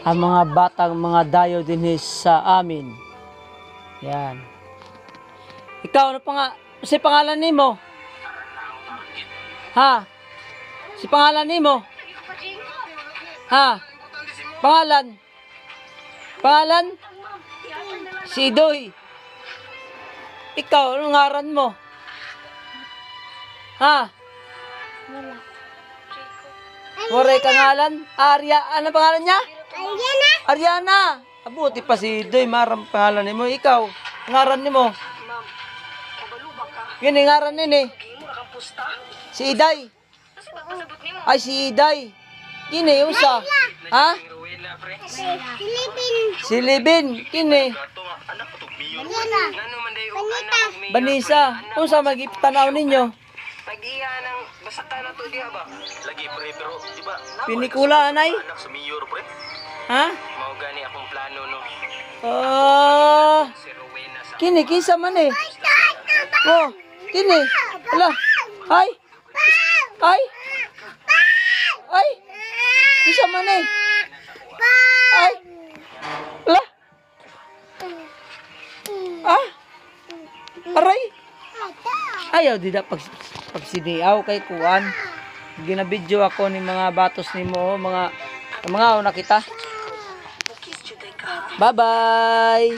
ang mga batang mga dayo din sa amin. Yan. Ikaw, ano si pangalan nimo? Ha? Si pangalan nimo? Ha? Pangalan? Pangalan? Si Idoy. Ikaw, anong ngaran mo? Ha? Moray kangalan? Arya, ano pangalan niya? Ariana. Ariana. Abuti pa si Idoy, marang pangalan nimo. Ikaw, ngaran nimo? Gini, ngaran nini. Si Iday. Ay, si Iday. Gini, usa. Ha? Si Libin. Gini. Banisa. Unsa magiptanaw ninyo? Pag-iya ng basaka na to diha ba? Lagi pre, pero di ba? Pinikula, anay? Anak sa mayor pre. Ha? Mao gani akong plano no. Si Rowena sa Kini, kinsa man eh. Oh, kini. Ala. Ay. Ay. Ay. Kinsa man eh. Ay. Ala. Ah. Aray. Ayaw dida pagsiniaw kay kuan. Ginabidyo ako ni mga batos nimo, mga una kita. Bye-bye.